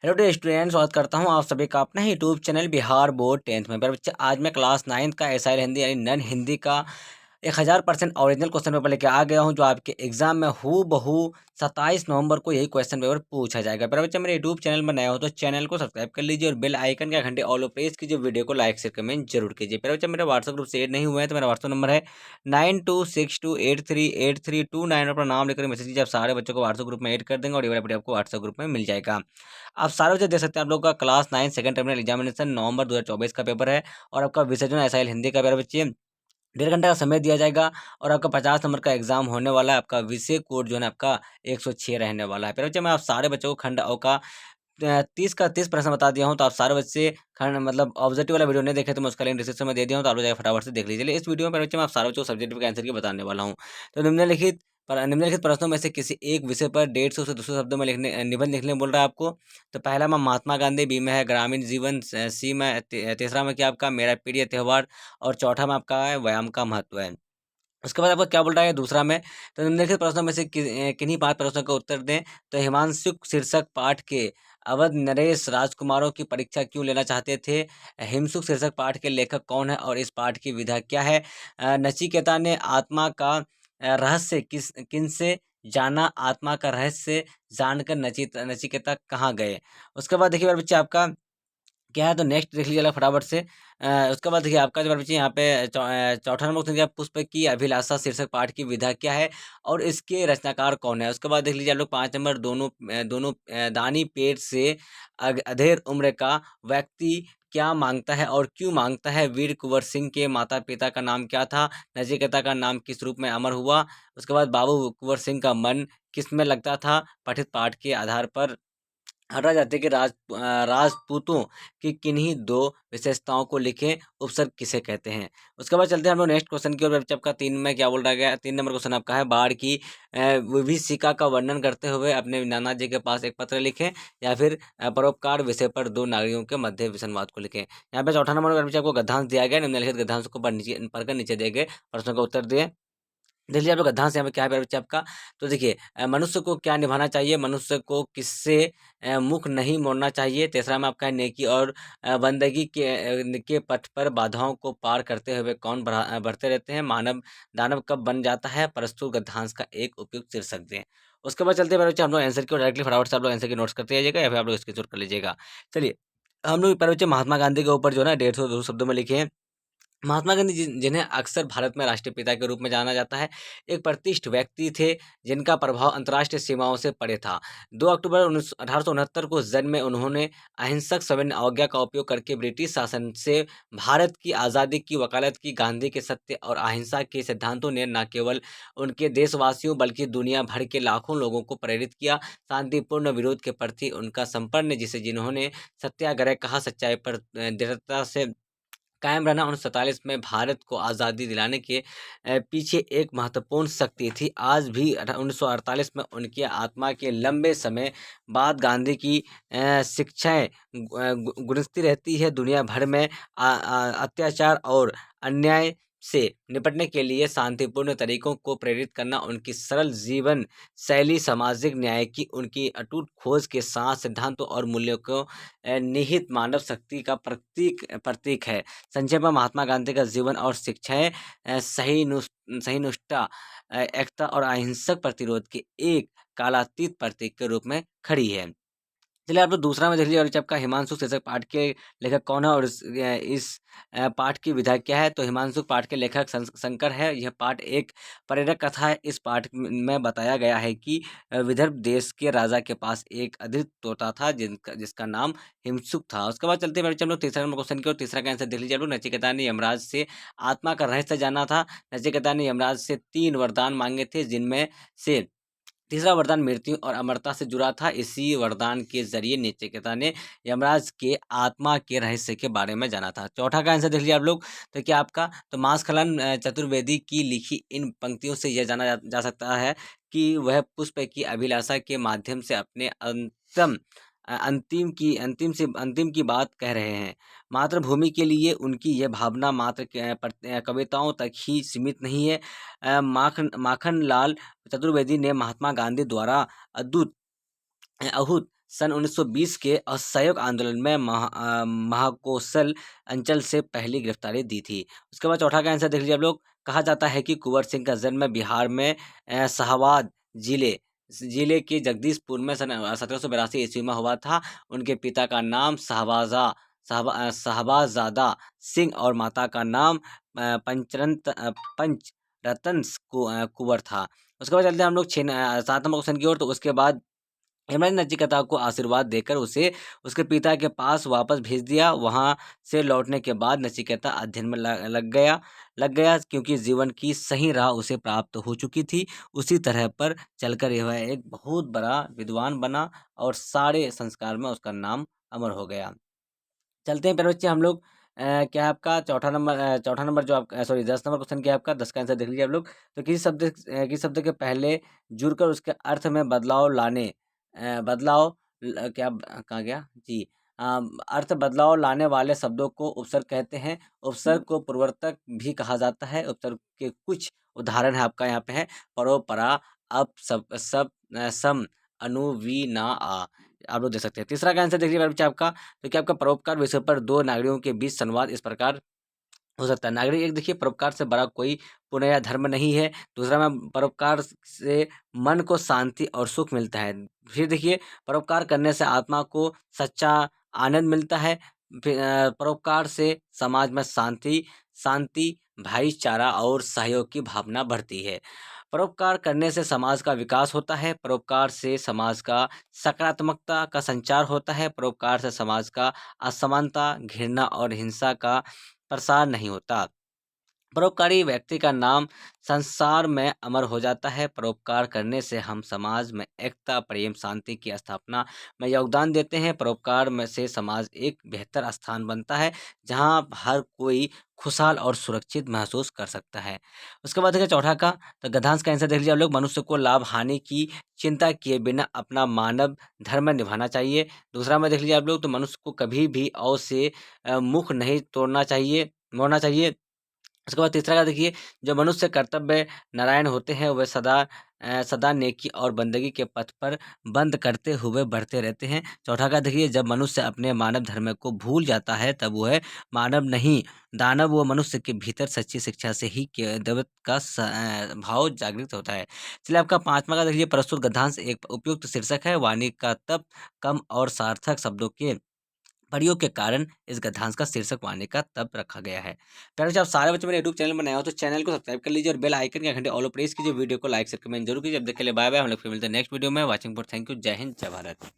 Hello day student, स्वागत करता हूं आप सभी का अपना ही YouTube channel Bihar board 10th में। मेरे बच्चे, आज मैं क्लास 9th का एसआई हिंदी यानी नन हिंदी का 1000% ओरिजिनल क्वेश्चन पेपर लेके आ गया हूं, जो आपके एग्जाम में हूबहू बहू 27 नवंबर को यही क्वेश्चन पेपर पूछा जाएगा। मेरे बच्चे, मेरे यूट्यूब चैनल में नया हो तो चैनल को सब्सक्राइब कर लीजिए और बेल आइकन का घंटे ऑल प्रेस कीजिए, वीडियो को लाइक शेयर कमेंट जरूर कीजिए। मेरे बच्चे, मेरे व्हाट्सएप ग्रुप से ऐड नहीं हुए हैं तो मेरा व्हाट्सएप नंबर है 9262838329। अपना नाम लेकर मैसेज कीजिए, आप सारे बच्चों को व्हाट्सएप ग्रुप में ऐड कर देंगे और ये वाला वीडियो आपको व्हाट्सएप ग्रुप में मिल जाएगा। आप सारे बच्चे देख सकते हैं, आप लोग का क्लास 9 सेकंड टर्मिनल एग्जामिनेशन नवंबर 2024 का पेपर है और आपका विषय जो है एसआई हिंदी का। मेरे बच्चे, 1.5 घंटे का समय दिया जाएगा और आपका 50 नंबर का एग्जाम होने वाला है। आपका विषय कोड जो है ना आपका 106 रहने वाला है। फिर बच्चे, मैं आप सारे बच्चों को खंड अ का 30 का 30 प्रश्न बता दिया हूँ, तो आप सारे बच्चे खंड मतलब ऑब्जेक्टिव वाला वीडियो नहीं देखे तो मैं उसका लिंक डिस्क्रिप्शन में दे दिया हूँ, तो आप लोग जाकर फटाफट से देख लीजिए। चलिए, इस वीडियो में बच्चे मैं आप सारे बच्चों को सब्जेक्टिव के आंसर की बताने वाला हूँ। तो निम्नलिखित प्रश्नों में से किसी एक विषय पर 150 से 200 शब्दों में निबंध लिखने बोल रहा है आपको। तो पहला में महात्मा गांधी, बी में है ग्रामीण जीवन, सी में तीसरा में क्या आपका मेरा प्रिय त्योहार और चौथा में आपका है व्यायाम का महत्व है। उसके बाद आपको क्या बोल रहा है दूसरा में, तो निम्नलिखित प्रश्नों में से किन्हीं 5 प्रश्नों का उत्तर दें। तो हिमांशु शीर्षक पाठ के अवध नरेश राजकुमारों की परीक्षा क्यों लेना चाहते थे। हिमसुक शीर्षक पाठ के लेखक कौन है और इस पाठ की विधा क्या है। नचिकेता ने आत्मा का रहस्य किनसे जाना, आत्मा का रहस्य जानकर नचिकेता कहाँ गए। उसके बाद देखिए बच्चे, आपका क्या है, तो नेक्स्ट देख लीजिएगा फटाफट से। उसके बाद देखिए आपका जो बच्चे यहाँ पे चौथा नंबर क्वेश्चन, पुष्प की अभिलाषा शीर्षक पाठ की विधा क्या है और इसके रचनाकार कौन है। उसके बाद देख लीजिए आप लोग 5 नंबर, दोनों दानी पेट से अधेड़ उम्र का व्यक्ति क्या मांगता है और क्यों मांगता है। वीर कुंवर सिंह के माता पिता का नाम क्या था। नचिकेता का नाम किस रूप में अमर हुआ। उसके बाद बाबू कुंवर सिंह का मन किस में लगता था। पठित पाठ के आधार पर हटा जाते कि राजपूतों की किन्हीं 2 विशेषताओं को लिखें, उपसर्ग किसे कहते हैं। उसके बाद चलते हैं हम लोग नेक्स्ट क्वेश्चन की ओर। बच्चे, आपका 3 में क्या बोल रहा गया, 3 नंबर क्वेश्चन आपका है बाढ़ की विभीषिका का वर्णन करते हुए अपने नाना जी के पास एक पत्र लिखें या फिर परोपकार विषय पर 2 नागरिकों के मध्य विसंवाद को लिखें। यहाँ पे चौथा नंबर बच्चे आपको गद्यांश दिया गया, निम्नलिखित गद्यांश को पढ़कर नीचे दिए गए प्रश्नों का उत्तर दिए। देखिए आप लोग गद्यांश यहाँ पे क्या है बच्चे आपका, तो देखिए मनुष्य को क्या निभाना चाहिए, मनुष्य को किससे मुख नहीं मोड़ना चाहिए। तीसरा में आपका है नेकी और बंदगी के पथ पर बाधाओं को पार करते हुए कौन बढ़ते रहते हैं। मानव दानव कब बन जाता है। प्रस्तुत गद्यांश का एक उपयुक्त शीर्षक दें। उसके बाद चलते हैं बच्चे हम लोग आंसर की ओर, डायरेक्टली फटाफट से आप लोग आंसर की नोट्स करते जाइएगा या फिर आप लोग स्क्रीनशॉट कर लीजिएगा। चलिए, हम लोग बच्चे महात्मा गांधी के ऊपर जो है ना 150 शब्दों में लिखे हैं। महात्मा गांधी जिन्हें अक्सर भारत में राष्ट्रीय पिता के रूप में जाना जाता है, एक प्रतिष्ठित व्यक्ति थे जिनका प्रभाव अंतर्राष्ट्रीय सीमाओं से परे था। 2 अक्टूबर 1869 को जन्मे उन्होंने अहिंसक सविनय अवज्ञा का उपयोग करके ब्रिटिश शासन से भारत की आज़ादी की वकालत की। गांधी के सत्य और अहिंसा के सिद्धांतों ने न केवल उनके देशवासियों बल्कि दुनिया भर के लाखों लोगों को प्रेरित किया। शांतिपूर्ण विरोध के प्रति उनका समर्पण, जिन्होंने सत्याग्रह कहा, सच्चाई पर दृढ़ता से कायम रहना, 1947 में भारत को आज़ादी दिलाने के पीछे एक महत्वपूर्ण शक्ति थी। आज भी 1948 में उनकी आत्मा के लंबे समय बाद गांधी की शिक्षाएं गुंजती रहती है। दुनिया भर में अत्याचार और अन्याय से निपटने के लिए शांतिपूर्ण तरीकों को प्रेरित करना, उनकी सरल जीवन शैली, सामाजिक न्याय की उनकी अटूट खोज के साथ सिद्धांतों और मूल्यों को निहित मानव शक्ति का प्रतीक है। संक्षेप में महात्मा गांधी का जीवन और शिक्षाएं सहिष्णुता, एकता और अहिंसक प्रतिरोध के एक कालातीत प्रतीक के रूप में खड़ी है। चलिए, आप लोग दूसरा में देख लीजिए, और आपका हिमांशु शीर्षक पाठ के लेखक कौन है और इस पाठ की विधा क्या है। तो हिमांशु पाठ के लेखक शंकर है। यह पाठ एक प्रेरक कथा है। इस पाठ में बताया गया है कि विदर्भ देश के राजा के पास एक अद्भुत तोता था जिसका नाम हिमसुक था। उसके बाद चलते हैं हम लोग तीसरा नंबर क्वेश्चन की और तीसरा का आंसर देख लीजिए आप लोग। नचिकेता ने यमराज से आत्मा का रहस्य जाना था। नचिकेता ने यमराज से 3 वरदान मांगे थे, जिनमें से तीसरा वरदान मृत्यु और अमरता से जुड़ा था। इसी वरदान के जरिए नचिकेता ने यमराज के आत्मा के रहस्य के बारे में जाना था। चौथा का आंसर देख लिया आप लोग, तो क्या आपका, तो मास्खलन चतुर्वेदी की लिखी इन पंक्तियों से यह जाना जा सकता है कि वह पुष्प की अभिलाषा के माध्यम से अपने अंतिम की बात कह रहे हैं। मातृभूमि के लिए उनकी यह भावना मात्र कविताओं तक ही सीमित नहीं है। माखन लाल चतुर्वेदी ने महात्मा गांधी द्वारा अद्भुत अहूत सन 1920 के असहयोग आंदोलन में महाकोशल अंचल से पहली गिरफ्तारी दी थी। उसके बाद चौथा का आंसर देख लीजिए आप लोग। कहा जाता है कि कुंवर सिंह का जन्म बिहार में शाहाबाद जिले जिले के जगदीशपुर में सन 1782 ईस्वी में हुआ था। उनके पिता का नाम शहबाजजादा सिंह और माता का नाम पंचरतन कुंवर था। उसके बाद चलते हैं हम लोग 7 नंबर क्वेश्चन की ओर। तो उसके बाद हेमराज ने नचिकेता को आशीर्वाद देकर उसे उसके पिता के पास वापस भेज दिया। वहां से लौटने के बाद नचिकेता अध्ययन में लग गया क्योंकि जीवन की सही राह उसे प्राप्त हो चुकी थी। उसी तरह पर चलकर यह एक बहुत बड़ा विद्वान बना और सारे संस्कार में उसका नाम अमर हो गया। चलते हैं प्यारे बच्चे हम लोग। क्या है आपका चौथा नंबर जो आप सॉरी 10 नंबर क्वेश्चन क्या है आपका। 10 का आंसर देख लीजिए आप लोग। तो किसी शब्द के पहले जुड़कर उसके अर्थ में बदलाव लाने बदलाव क्या कहा गया जी। अर्थ बदलाव लाने वाले शब्दों को उपसर्ग कहते हैं। उपसर्ग को पूर्वोत्तर भी कहा जाता है। उपसर्ग के कुछ उदाहरण है आपका यहाँ पे है परो परा अप सब सम अनु वी ना आ। आप लोग देख सकते हैं। तीसरा का आंसर देखिए मेरे बच्चे आपका। तो क्या आपका परोपकार विषय पर दो नागरिकों के बीच संवाद इस प्रकार हो सकता है। नागरिक एक देखिए परोपकार से बड़ा कोई पुण्य या धर्म नहीं है। दूसरा में परोपकार से मन को शांति और सुख मिलता है। फिर देखिए परोपकार करने से आत्मा को सच्चा आनंद मिलता है। फिर परोपकार से समाज में शांति भाईचारा और सहयोग की भावना बढ़ती है। परोपकार करने से समाज का विकास होता है। परोपकार से समाज का सकारात्मकता का संचार होता है। परोपकार से समाज का असमानता घृणा और हिंसा का प्रसार नहीं होता। परोपकारी व्यक्ति का नाम संसार में अमर हो जाता है। परोपकार करने से हम समाज में एकता प्रेम शांति की स्थापना में योगदान देते हैं। परोपकार में से समाज एक बेहतर स्थान बनता है जहां हर कोई खुशहाल और सुरक्षित महसूस कर सकता है। उसके बाद देखिए चौथा का। तो गद्यांश का आंसर देख लीजिए आप लोग। मनुष्य को लाभ हानि की चिंता किए बिना अपना मानव धर्म निभाना चाहिए। दूसरा में देख लीजिए आप लोग। तो मनुष्य को कभी भी औ से मुख नहीं मोड़ना चाहिए। उसके बाद तीसरा का देखिए। जो मनुष्य कर्तव्य नारायण होते हैं वह सदा नेकी और बंदगी के पथ पर बंद करते हुए बढ़ते रहते हैं। चौथा का देखिए। जब मनुष्य अपने मानव धर्म को भूल जाता है तब वह मानव नहीं दानव व मनुष्य के भीतर सच्ची शिक्षा से ही दैवत्व का भाव जागृत होता है। चलिए आपका 5वां का देखिए। प्रस्तुत गद्यांश एक उपयुक्त शीर्षक है। वाणी का तप कम और सार्थक शब्दों के प्रयोग के कारण इस गद्यांश का शीर्षक वाणी का तब रखा गया है। प्यारे बच्चों, आप सारे बच्चे मेरे यूट्यूब चैनल में नए हो तो चैनल को सब्सक्राइब कर लीजिए और बेल आइकन का घंटे ऑल पर प्रेस कीजिए। वीडियो को लाइक शेयर कमेंट जरूर कीजिए। अब तक के लिए बाय बाय। हम लोग फिर मिलते हैं नेक्स्ट वीडियो में। Watching for thank you. जय हिंद जय भारत।